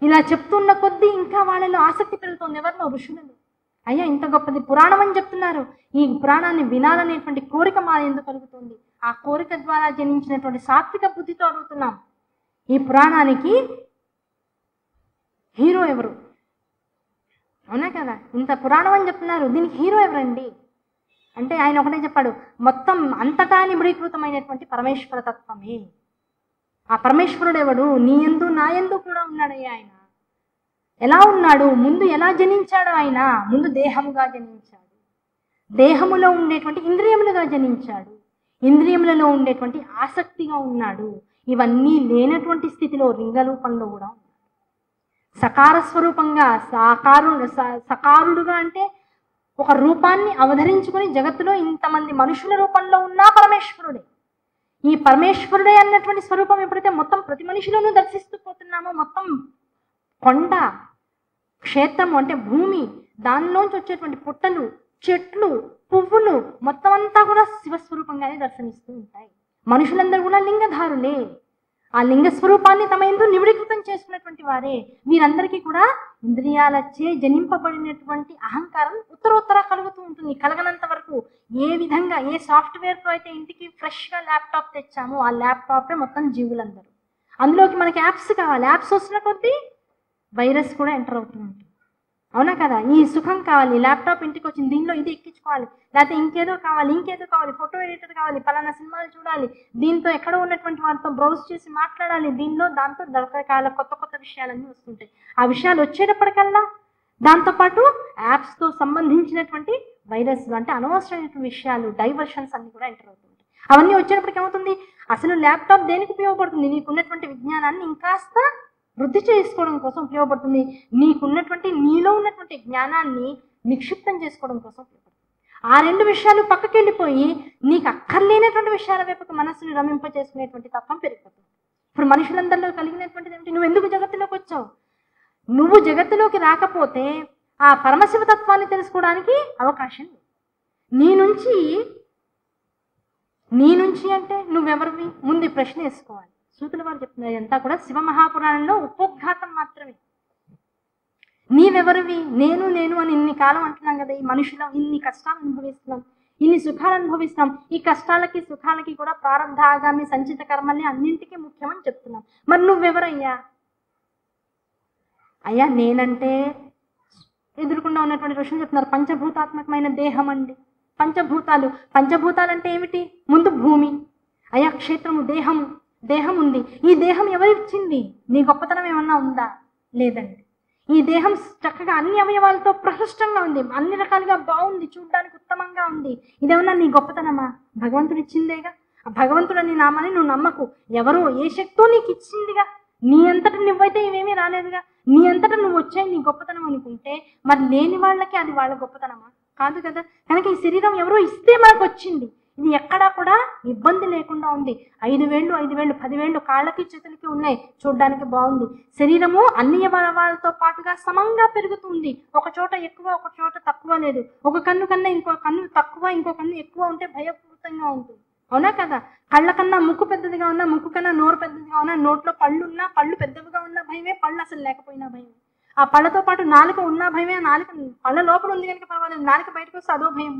ఇలా చెప్తున్న కొద్దీ ఇంకా వాళ్ళలో ఆసక్తి పెరుగుతుంది. ఎవరిలో? ఋషులలో. అయ్యా ఇంత గొప్పది పురాణం అని చెప్తున్నారు, ఈ పురాణాన్ని వినాలనేటువంటి కోరిక మా ఎందుకు కలుగుతుంది? ఆ కోరిక ద్వారా జనించినటువంటి సాత్విక బుద్ధితో అడుగుతున్నాం. ఈ పురాణానికి హీరో ఎవరు? అవునా కదా? ఇంత పురాణం అని చెప్తున్నారు, దీనికి హీరో ఎవరండి అంటే ఆయన ఒకటే చెప్పాడు, మొత్తం అంతటా నిబిడీకృతమైనటువంటి పరమేశ్వర తత్వమే. ఆ పరమేశ్వరుడు ఎవడు? నీ యందు నా యందు కూడా ఉన్నాడయ్యా. ఆయన ఎలా ఉన్నాడు? ముందు ఎలా జనించాడు? ఆయన ముందు దేహముగా జనించాడు, దేహములో ఉండేటువంటి ఇంద్రియములుగా జనించాడు, ఇంద్రియములలో ఉండేటువంటి ఆసక్తిగా ఉన్నాడు. ఇవన్నీ లేనటువంటి స్థితిలో లింగ రూపంలో కూడా ఉన్నాడు. సకార స్వరూపంగా సకారుడుగా అంటే ఒక రూపాన్ని అవధరించుకొని జగత్తులో ఇంతమంది మనుషుల రూపంలో ఉన్నా పరమేశ్వరుడే. ఈ పరమేశ్వరుడే అన్నటువంటి స్వరూపం ఎప్పుడైతే మొత్తం ప్రతి మనిషిలోనూ దర్శిస్తూ పోతున్నామో, మొత్తం కొండ క్షేత్రము అంటే భూమి, దానిలోంచి వచ్చేటువంటి పుట్టలు, చెట్లు, పువ్వులు మొత్తం అంతా కూడా శివస్వరూపంగానే దర్శనిస్తూ ఉంటాయి. మనుషులందరూ కూడా లింగధారులే. ఆ లింగ స్వరూపాన్ని తమ యందు నిబిడీకృతం చేసుకున్నటువంటి వారే. వీరందరికీ కూడా ఇంద్రియాలచే జనింపబడినటువంటి అహంకారం ఉత్తరోత్తర కలుగుతూ ఉంటుంది. కలగనంత వరకు ఏ విధంగా ఏ సాఫ్ట్వేర్తో అయితే ఇంటికి ఫ్రెష్గా ల్యాప్టాప్ తెచ్చామో ఆ ల్యాప్టాపే మొత్తం జీవులందరూ. అందులోకి మనకి యాప్స్ కావాలి, యాప్స్ వచ్చిన కొద్దీ వైరస్ కూడా ఎంటర్ అవుతూ ఉంటుంది. అవునా కదా? ఈ సుఖం కావాలి, ల్యాప్టాప్ ఇంటికి వచ్చింది, దీనిలో ఇది ఎక్కించుకోవాలి, లేకపోతే ఇంకేదో కావాలి, ఫోటో ఎడిటర్ కావాలి, పలానా సినిమాలు చూడాలి, దీంతో ఎక్కడో ఉన్నటువంటి వారితో బ్రౌజ్ చేసి మాట్లాడాలి, దాంతో రకరకాల కొత్త కొత్త విషయాలన్నీ వస్తుంటాయి. ఆ విషయాలు వచ్చేటప్పటికల్లా దాంతోపాటు యాప్స్తో సంబంధించినటువంటి వైరస్ అంటే అనవసరమైనటువంటి విషయాలు, డైవర్షన్స్ అన్ని కూడా ఎంటర్ అవుతుంటాయి. అవన్నీ వచ్చేటప్పటికి ఏమవుతుంది? అసలు ల్యాప్టాప్ దేనికి ఉపయోగపడుతుంది? నీకున్నటువంటి విజ్ఞానాన్ని ఇంకాస్త వృద్ధి చేసుకోవడం కోసం ఉపయోగపడుతుంది. నీలో ఉన్నటువంటి జ్ఞానాన్ని నిక్షిప్తం చేసుకోవడం కోసం ఉపయోగపడుతుంది. ఆ రెండు విషయాలు పక్కకి వెళ్ళిపోయి నీకు అక్కర్లేనటువంటి విషయాల వైపుకు మనస్సుని రమింప చేసుకునేటువంటి తత్వం పెరిగిపోతుంది. ఇప్పుడు మనుషులందరిలో కలిగినటువంటిది ఏమిటి? నువ్వు ఎందుకు జగత్తులోకి వచ్చావు? నువ్వు జగత్తులోకి రాకపోతే ఆ పరమశివ తత్వాన్ని తెలుసుకోవడానికి అవకాశం లేదు. నీ నుంచి అంటే నువ్వెవరివి? ముందు ప్రశ్న వేసుకోవాలి. సూతుల వారు చెప్తున్నారు ఇదంతా కూడా శివ మహాపురాణంలో ఉపోద్ఘాతం మాత్రమే. నీవెవరివి? నేను అని ఇన్ని కాలం అంటున్నాం కదా. ఈ మనుషులం ఇన్ని కష్టాలు అనుభవిస్తున్నాం, ఇన్ని సుఖాలు అనుభవిస్తున్నాం. ఈ కష్టాలకి సుఖాలకి కూడా ప్రారంధ ఆగామి సంచిత కర్మల్ని అన్నింటికీ ముఖ్యమని చెప్తున్నాం. మరి నువ్వెవరయ్యా? అయ్యా నేనంటే ఎదురుకుండా ఉన్నటువంటి ఋషులు చెప్తున్నారు పంచభూతాత్మకమైన దేహం అండి. పంచభూతాలు అంటే ఏమిటి? ముందు భూమి, అయ్యా క్షేత్రము, దేహం ఉంది. ఈ దేహం ఎవరిచ్చింది? నీ గొప్పతనం ఏమన్నా ఉందా? లేదండి. ఈ దేహం చక్కగా అన్ని అవయవాలతో ప్రహృష్టంగా ఉంది, అన్ని రకాలుగా బాగుంది, చూడడానికి ఉత్తమంగా ఉంది. ఇదేమన్నా నీ గొప్పతనమా? భగవంతుడు ఇచ్చిందేగా. ఆ భగవంతుడు నీ నామాన్ని నువ్వు నమ్మకు. ఎవరో ఏ శక్తో నీకు ఇచ్చిందిగా. నీ అంతటా నువ్వైతే ఇవేమీ రాలేదుగా. నీ అంతటా నువ్వు వచ్చాయి నీ గొప్పతనం అనుకుంటే మరి లేని వాళ్ళకి అది వాళ్ళ గొప్పతనమా? కాదు కదా. కనుక ఈ శరీరం ఎవరో ఇస్తే మనకు వచ్చింది. ఇది ఎక్కడా కూడా ఇబ్బంది లేకుండా ఉంది. 5 వేళ్ళు 10 వేళ్ళు కాళ్ళకి చేతులకి ఉన్నాయి, చూడడానికి బాగుంది. శరీరము అన్ని అవయవాలతో పాటుగా సమంగా పెరుగుతుంది. ఒక చోట ఎక్కువ, ఒక చోట తక్కువ లేదు. ఒక కన్ను కన్నా ఇంకో కన్ను తక్కువ, ఇంకో కన్ను ఎక్కువ ఉంటే భయపూరితంగా ఉంటుంది. అవునా కదా? కళ్ళ కన్నా ముక్కు పెద్దదిగా ఉన్నా, ముక్కు కన్నా నోరు పెద్దదిగా ఉన్నా, నోట్లో పళ్ళు ఉన్నా, పళ్ళు పెద్దవిగా ఉన్న భయమే, పళ్ళు అసలు లేకపోయినా భయమే. ఆ పళ్ళతో పాటు నాలుక ఉన్నా భయమే, నాలుక పళ్ళ లోపల ఉంది కనుక పర్వాలేదు, నాలుక బయటకు వస్తే అదో భయం.